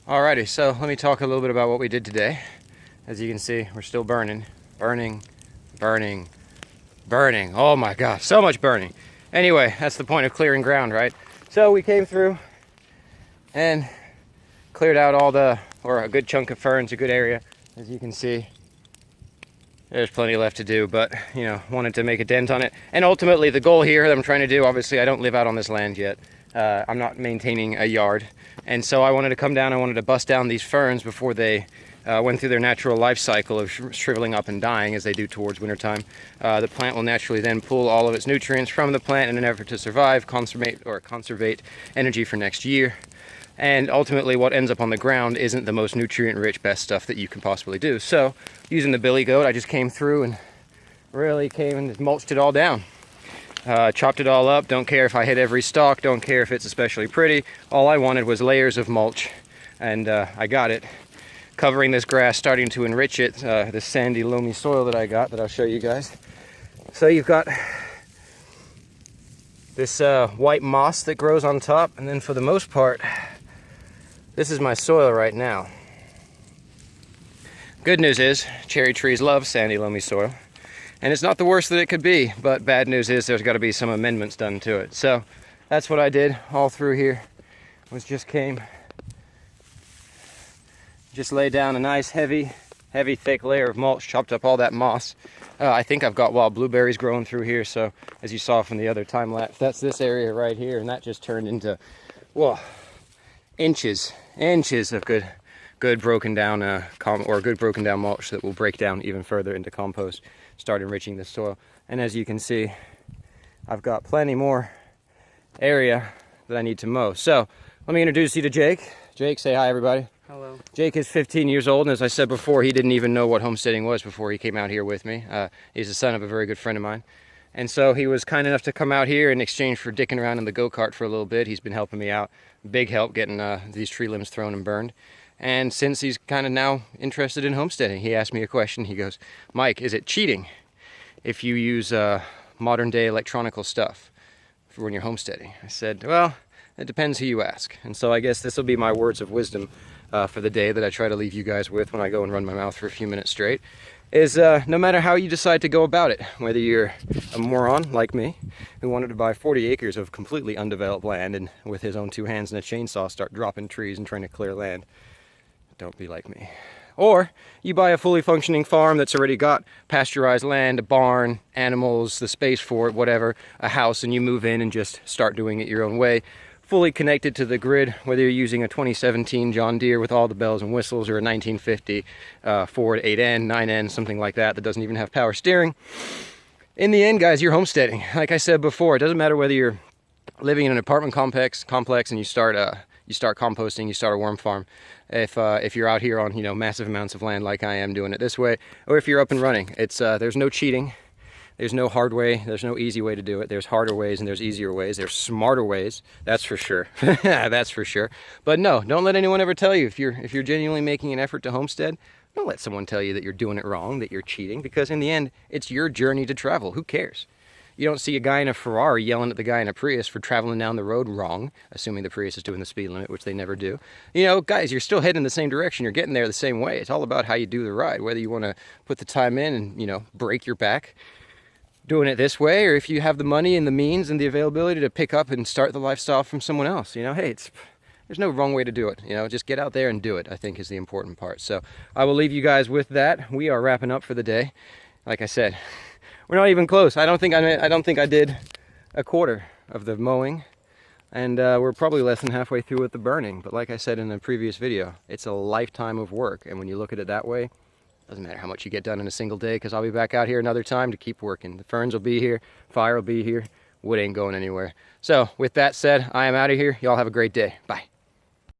Alrighty, so let me talk a little bit about what we did today. As you can see, we're still burning. Burning. Oh my gosh, so much burning. Anyway, that's the point of clearing ground, right? So we came through and cleared out or a good chunk of ferns, a good area. As you can see, there's plenty left to do, but, wanted to make a dent on it. And ultimately, the goal here that I'm trying to do, obviously, I don't live out on this land yet. I'm not maintaining a yard. And so I wanted to come down, I wanted to bust down these ferns before they went through their natural life cycle of shriveling up and dying as they do towards wintertime. The plant will naturally then pull all of its nutrients from the plant in an effort to survive, conservate energy for next year. And ultimately what ends up on the ground isn't the most nutrient-rich, best stuff that you can possibly do. So using the billy goat, I just came through and really came and mulched it all down. Chopped it all up. Don't care if I hit every stalk, don't care if it's especially pretty. All I wanted was layers of mulch, and I got it. Covering this grass, starting to enrich it, this sandy, loamy soil that I got, that I'll show you guys. So you've got this white moss that grows on top, and then for the most part, this is my soil right now. Good news is, cherry trees love sandy, loamy soil. And it's not the worst that it could be, but bad news is there's got to be some amendments done to it. So that's what I did all through here, just laid down a nice heavy, thick layer of mulch, chopped up all that moss. I think I've got wild blueberries growing through here, so as you saw from the other time lapse, that's this area right here, and that just turned into, well, inches of good broken down mulch that will break down even further into compost, start enriching the soil. And as you can see, I've got plenty more area that I need to mow. So let me introduce you to Jake. Jake, say hi, everybody. Hello. Jake is 15 years old, and as I said before, he didn't even know what homesteading was before he came out here with me. He's the son of a very good friend of mine. And so he was kind enough to come out here in exchange for dicking around in the go-kart for a little bit. He's been helping me out. Big help getting these tree limbs thrown and burned. And since he's kind of now interested in homesteading, he asked me a question. He goes, Mike, is it cheating if you use modern day electronical stuff for when you're homesteading? I said, well, it depends who you ask. And so I guess this will be my words of wisdom for the day that I try to leave you guys with when I go and run my mouth for a few minutes straight, is no matter how you decide to go about it, whether you're a moron like me, who wanted to buy 40 acres of completely undeveloped land and with his own two hands and a chainsaw start dropping trees and trying to clear land, don't be like me. Or you buy a fully functioning farm that's already got pasteurized land, a barn, animals, the space for it, whatever, a house, and you move in and just start doing it your own way, fully connected to the grid, whether you're using a 2017 John Deere with all the bells and whistles or a 1950 Ford 8N, 9N, something like that that doesn't even have power steering. In the end, guys, you're homesteading. Like I said before, it doesn't matter whether you're living in an apartment complex and you start composting, you start a worm farm. If you're out here on massive amounts of land like I am doing it this way, or if you're up and running, it's there's no cheating. There's no hard way, there's no easy way to do it. There's harder ways and there's easier ways. There's smarter ways, that's for sure. That's for sure. But no, don't let anyone ever tell you if you're genuinely making an effort to homestead, don't let someone tell you that you're doing it wrong, that you're cheating, because in the end, it's your journey to travel. Who cares? You don't see a guy in a Ferrari yelling at the guy in a Prius for traveling down the road wrong, assuming the Prius is doing the speed limit, which they never do. Guys, you're still heading the same direction. You're getting there the same way. It's all about how you do the ride, whether you want to put the time in and, break your back doing it this way, or if you have the money and the means and the availability to pick up and start the lifestyle from someone else. Hey, there's no wrong way to do it. Just get out there and do it, I think, is the important part. So I will leave you guys with that. We are wrapping up for the day. Like I said, we're not even close. I don't think I did a quarter of the mowing, and we're probably less than halfway through with the burning. But like I said in a previous video, it's a lifetime of work, and when you look at it that way, doesn't matter how much you get done in a single day, because I'll be back out here another time to keep working. The ferns will be here, fire will be here, wood ain't going anywhere. So with that said, I am out of here. Y'all have a great day. Bye.